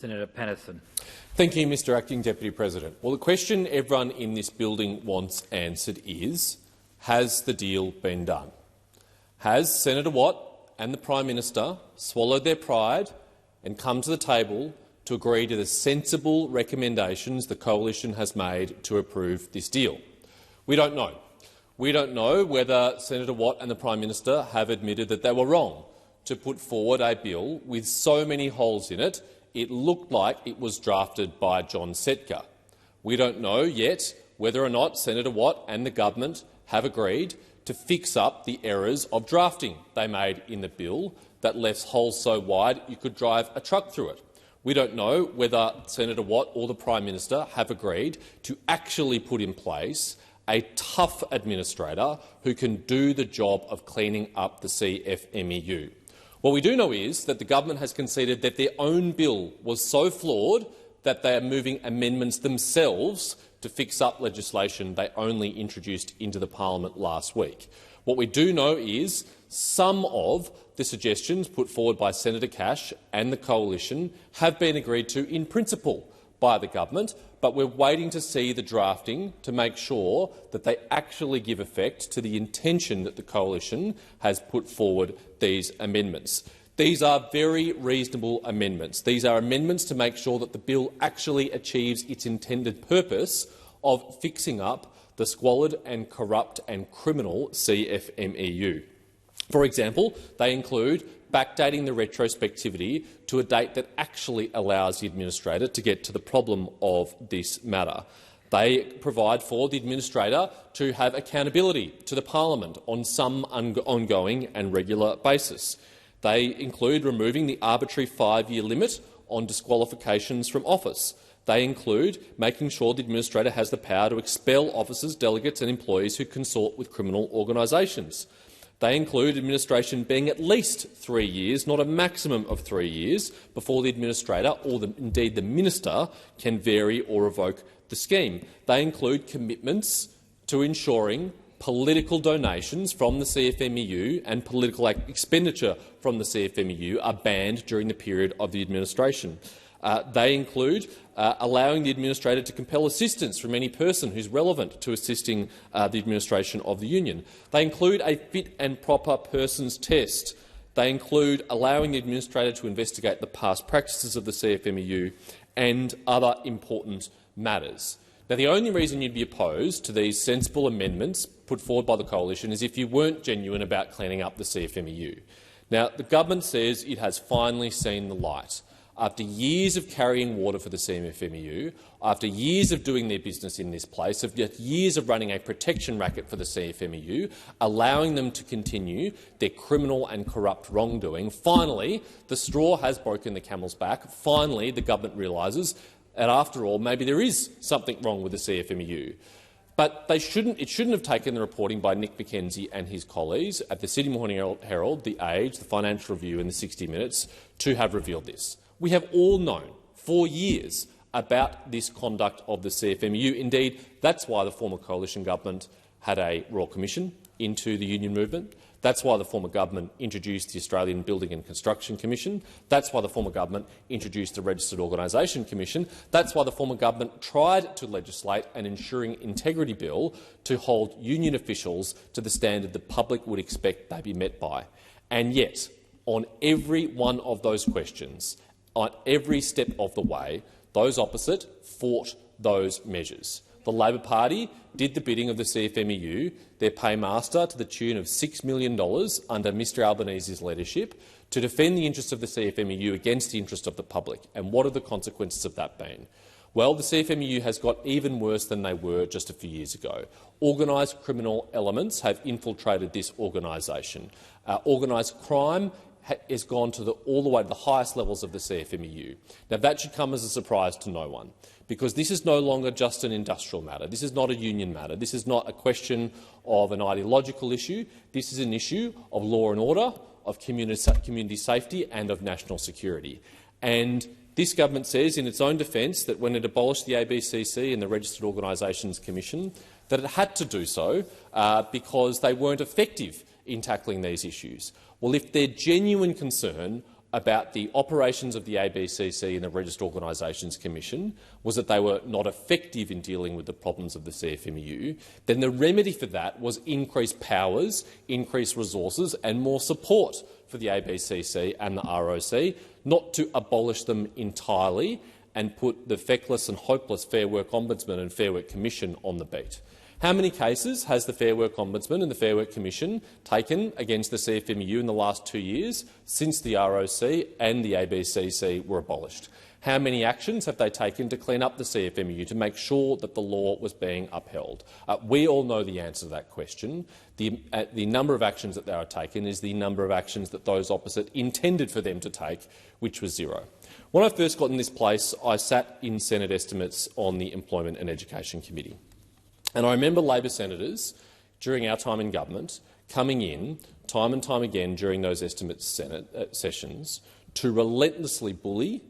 Senator Patterson. Thank you, Mr Acting Deputy President. Well, the question everyone in this building wants answered is, has the deal been done? Has Senator Watt and the Prime Minister swallowed their pride and come to the table to agree to the sensible recommendations the coalition has made to approve this deal? We don't know. We don't know whether Senator Watt and the Prime Minister have admitted that they were wrong to put forward a bill with so many holes in it, it looked like it was drafted by John Setka. We don't know yet whether or not Senator Watt and the government have agreed to fix up the errors of drafting they made in the bill that left holes so wide you could drive a truck through it. We don't know whether Senator Watt or the Prime Minister have agreed to actually put in place a tough administrator who can do the job of cleaning up the CFMEU. What we do know is that the government has conceded that their own bill was so flawed that they are moving amendments themselves to fix up legislation they only introduced into the parliament last week. What we do know is some of the suggestions put forward by Senator Cash and the coalition have been agreed to in principle by the government, but we're waiting to see the drafting to make sure that they actually give effect to the intention that the coalition has put forward these amendments. These are very reasonable amendments. These are amendments to make sure that the bill actually achieves its intended purpose of fixing up the squalid and corrupt and criminal CFMEU. For example, they include backdating the retrospectivity to a date that actually allows the administrator to get to the problem of this matter. They provide for the administrator to have accountability to the parliament on some ongoing and regular basis. They include removing the arbitrary 5-year limit on disqualifications from office. They include making sure the administrator has the power to expel officers, delegates and employees who consort with criminal organisations. They include administration being at least 3 years, not a maximum of 3 years, before the administrator or indeed the minister can vary or revoke the scheme. They include commitments to ensuring political donations from the CFMEU and political expenditure from the CFMEU are banned during the period of the administration. They include allowing the administrator to compel assistance from any person who is relevant to assisting the administration of the union. They include a fit and proper persons test. They include allowing the administrator to investigate the past practices of the CFMEU and other important matters. Now, the only reason you'd be opposed to these sensible amendments put forward by the coalition is if you weren't genuine about cleaning up the CFMEU. Now, the government says it has finally seen the light. After years of carrying water for the CFMEU, after years of doing their business in this place, after years of running a protection racket for the CFMEU, allowing them to continue their criminal and corrupt wrongdoing, finally the straw has broken the camel's back. Finally the government realises that, after all, maybe there is something wrong with the CFMEU. But it shouldn't have taken the reporting by Nick McKenzie and his colleagues at the Sydney Morning Herald, The Age, the Financial Review and the 60 Minutes to have revealed this. We have all known for years about this conduct of the CFMEU. Indeed, that's why the former coalition government had a Royal Commission into the union movement. That's why the former government introduced the Australian Building and Construction Commission. That's why the former government introduced the Registered Organisation Commission. That's why the former government tried to legislate an Ensuring Integrity Bill to hold union officials to the standard the public would expect they be met by. And yet, on every one of those questions, on every step of the way, those opposite fought those measures. The Labor Party did the bidding of the CFMEU, their paymaster, to the tune of $6 million under Mr Albanese's leadership to defend the interests of the CFMEU against the interest of the public. And what are the consequences of that been? Well, the CFMEU has got even worse than they were just a few years ago. Organised criminal elements have infiltrated this organisation. Organised crime has gone to all the way to the highest levels of the CFMEU. Now, that should come as a surprise to no one, because this is no longer just an industrial matter. This is not a union matter. This is not a question of an ideological issue. This is an issue of law and order, of community safety and of national security. And this government says in its own defence that when it abolished the ABCC and the Registered Organisations Commission, that it had to do so because they weren't effective in tackling these issues. Well, if their genuine concern about the operations of the ABCC and the Registered Organisations Commission was that they were not effective in dealing with the problems of the CFMEU, then the remedy for that was increased powers, increased resources and more support for the ABCC and the ROC, not to abolish them entirely and put the feckless and hopeless Fair Work Ombudsman and Fair Work Commission on the beat. How many cases has the Fair Work Ombudsman and the Fair Work Commission taken against the CFMEU in the last 2 years since the ROC and the ABCC were abolished? How many actions have they taken to clean up the CFMEU to make sure that the law was being upheld? We all know the answer to that question. The number of actions that they are taken is the number of actions that those opposite intended for them to take, which was 0. When I first got in this place, I sat in Senate estimates on the Employment and Education Committee. And I remember Labor senators, during our time in government, coming in time and time again during those estimates sessions to relentlessly bully,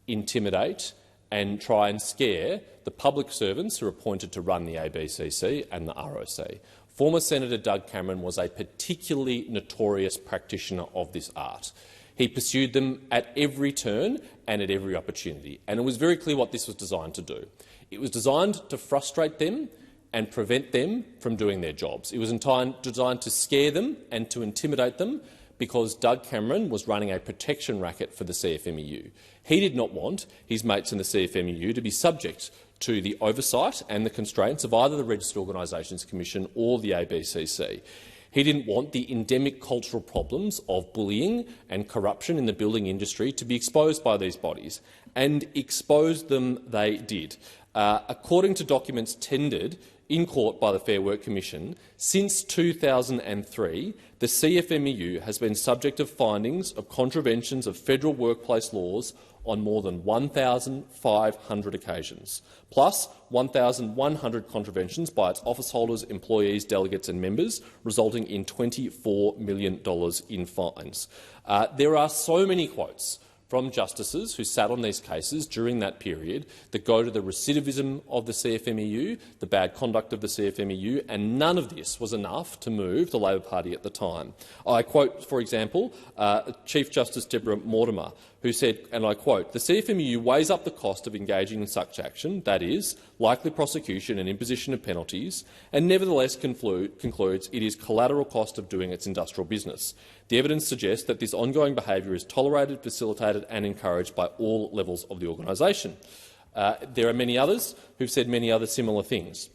intimidate and try and scare the public servants who are appointed to run the ABCC and the ROC. Former Senator Doug Cameron was a particularly notorious practitioner of this art. He pursued them at every turn and at every opportunity, and it was very clear what this was designed to do. It was designed to frustrate them and prevent them from doing their jobs. It was designed to scare them and to intimidate them because Doug Cameron was running a protection racket for the CFMEU. He did not want his mates in the CFMEU to be subject to the oversight and the constraints of either the Registered Organisations Commission or the ABCC. He didn't want the endemic cultural problems of bullying and corruption in the building industry to be exposed by these bodies, and expose them they did. According to documents tendered in court by the Fair Work Commission, since 2003, the CFMEU has been subject of findings of contraventions of federal workplace laws on more than 1,500 occasions, plus 1,100 contraventions by its office holders, employees, delegates and members, resulting in $24 million in fines. There are so many quotes from justices who sat on these cases during that period that go to the recidivism of the CFMEU, the bad conduct of the CFMEU, and none of this was enough to move the Labor Party at the time. I quote, for example, Chief Justice Deborah Mortimer, who said, and I quote, "The CFMEU weighs up the cost of engaging in such action, that is, likely prosecution and imposition of penalties, and nevertheless concludes it is collateral cost of doing its industrial business. The evidence suggests that this ongoing behaviour is tolerated, facilitated and encouraged by all levels of the organisation." There are many others who've said many other similar things.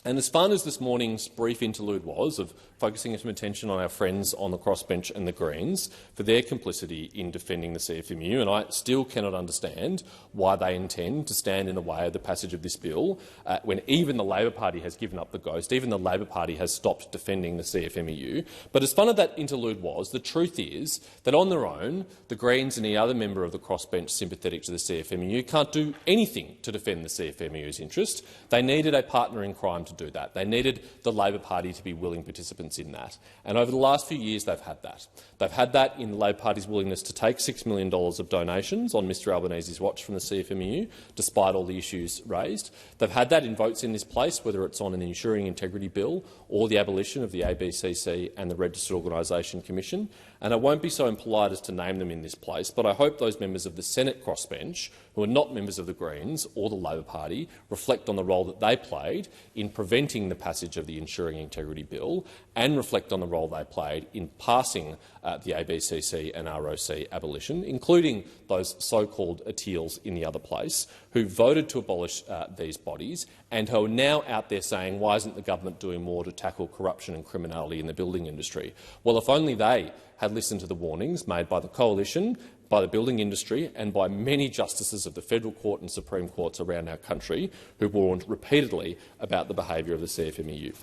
And as fun as this morning's brief interlude was of focusing some attention on our friends on the crossbench and the Greens for their complicity in defending the CFMEU, and I still cannot understand why they intend to stand in the way of the passage of this bill when even the Labor Party has given up the ghost, even the Labor Party has stopped defending the CFMEU. But as fun as that interlude was, the truth is that on their own, the Greens and any other member of the crossbench sympathetic to the CFMEU can't do anything to defend the CFMEU's interest. They needed a partner in crime to do that. They needed the Labor Party to be willing participants in that. And over the last few years, they've had that. They've had that in the Labor Party's willingness to take $6 million of donations on Mr Albanese's watch from the CFMEU, despite all the issues raised. They've had that in votes in this place, whether it's on an ensuring integrity bill or the abolition of the ABCC and the Registered Organisation Commission. And I won't be so impolite as to name them in this place, but I hope those members of the Senate crossbench, who are not members of the Greens or the Labor Party, reflect on the role that they played in preventing the passage of the Ensuring Integrity Bill and reflect on the role they played in passing the ABCC and ROC abolition, including those so-called Atils in the other place, who voted to abolish these bodies and who are now out there saying, why isn't the government doing more to tackle corruption and criminality in the building industry? Well, if only they had listened to the warnings made by the Coalition, by the building industry and by many justices of the Federal Court and Supreme Courts around our country who warned repeatedly about the behaviour of the CFMEU.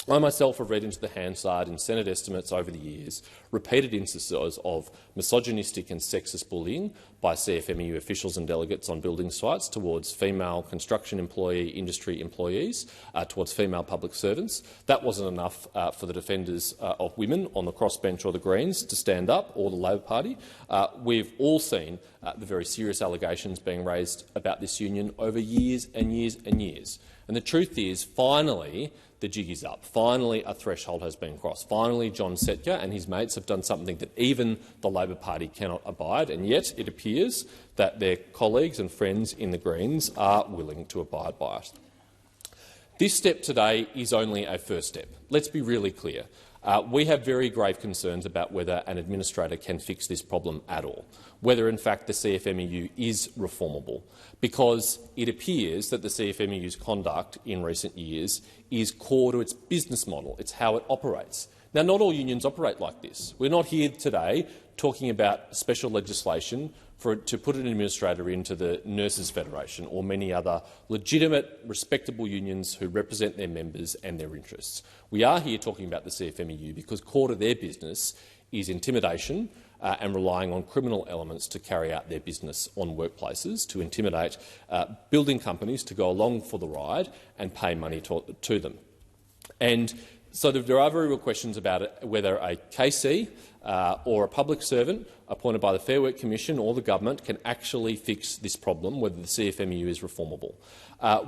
I myself have read into the Hansard in Senate estimates over the years repeated instances of misogynistic and sexist bullying by CFMEU officials and delegates on building sites towards female construction industry employees, towards female public servants. That wasn't enough for the defenders of women on the crossbench or the Greens to stand up, or the Labor Party. We've all seen the very serious allegations being raised about this union over years and years and years. And the truth is, finally, the jig is up. Finally, a threshold has been crossed. Finally, John Setka and his mates have done something that even the Labor Party cannot abide, and yet it appears that their colleagues and friends in the Greens are willing to abide by it. This step today is only a first step. Let's be really clear. We have very grave concerns about whether an administrator can fix this problem at all, whether in fact the CFMEU is reformable, because it appears that the CFMEU's conduct in recent years is core to its business model. It's how it operates. Now, not all unions operate like this. We're not here today talking about special legislation to put an administrator into the Nurses Federation or many other legitimate, respectable unions who represent their members and their interests. We are here talking about the CFMEU because core to their business is intimidation and relying on criminal elements to carry out their business on workplaces, to intimidate building companies to go along for the ride and pay money to them. And so there are very real questions about it, whether a KC or a public servant appointed by the Fair Work Commission or the government can actually fix this problem, whether the CFMEU is reformable.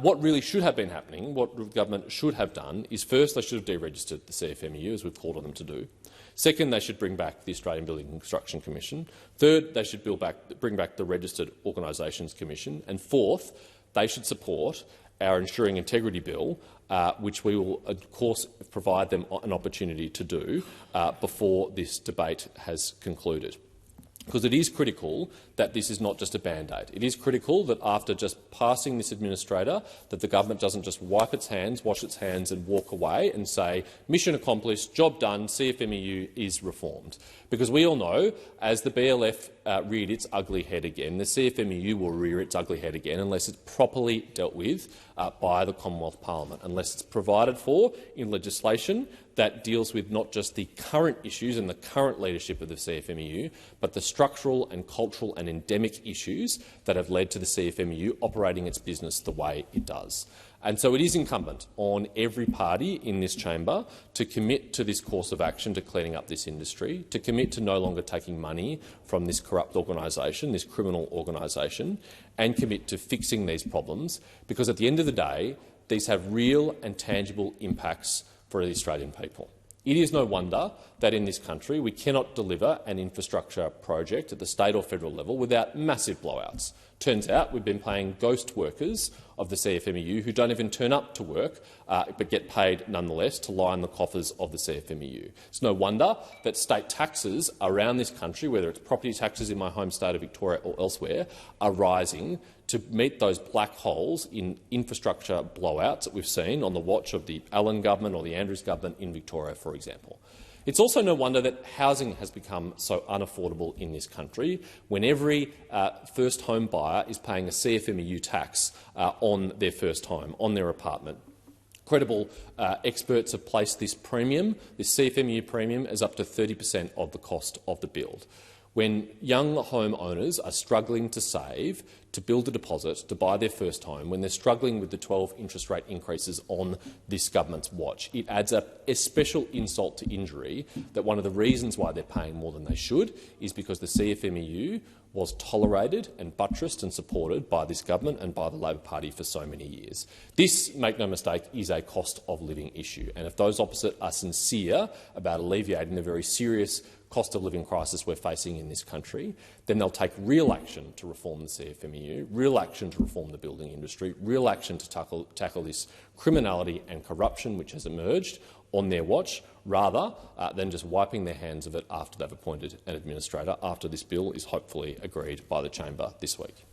What really should have been happening, what the government should have done, is first they should have deregistered the CFMEU, as we've called on them to do. Second, they should bring back the Australian Building and Construction Commission. Third, they should bring back the Registered Organisations Commission. And fourth, they should support our Ensuring Integrity Bill, which we will, of course, provide them an opportunity to do before this debate has concluded. Because it is critical that this is not just a band-aid. It is critical that after just passing this administrator, that the government doesn't just wipe its hands, wash its hands and walk away and say, mission accomplished, job done, CFMEU is reformed. Because we all know, as the BLF reared its ugly head again, the CFMEU will rear its ugly head again unless it's properly dealt with by the Commonwealth Parliament, unless it's provided for in legislation that deals with not just the current issues and the current leadership of the CFMEU, but the structural and cultural and endemic issues that have led to the CFMEU operating its business the way it does. And so it is incumbent on every party in this chamber to commit to this course of action to cleaning up this industry, to commit to no longer taking money from this corrupt organisation, this criminal organisation, and commit to fixing these problems, because at the end of the day, these have real and tangible impacts for the Australian people. It is no wonder that in this country we cannot deliver an infrastructure project at the state or federal level without massive blowouts. Turns out we've been paying ghost workers of the CFMEU who don't even turn up to work but get paid nonetheless to line the coffers of the CFMEU. It's no wonder that state taxes around this country, whether it's property taxes in my home state of Victoria or elsewhere, are rising to meet those black holes in infrastructure blowouts that we've seen on the watch of the Allen government or the Andrews government in Victoria, for example. It's also no wonder that housing has become so unaffordable in this country when every first home buyer is paying a CFMEU tax on their first home, on their apartment. Credible experts have placed this premium, this CFMEU premium, as up to 30% of the cost of the build. When young homeowners are struggling to save, to build a deposit, to buy their first home, when they're struggling with the 12 interest rate increases on this government's watch, it adds up a special insult to injury that one of the reasons why they're paying more than they should is because the CFMEU was tolerated and buttressed and supported by this government and by the Labor Party for so many years. This, make no mistake, is a cost of living issue, and if those opposite are sincere about alleviating the very serious cost of living crisis we're facing in this country, then they'll take real action to reform the CFMEU, real action to reform the building industry, real action to tackle this criminality and corruption which has emerged on their watch, rather than just wiping their hands of it after they've appointed an administrator, after this bill is hopefully agreed by the chamber this week.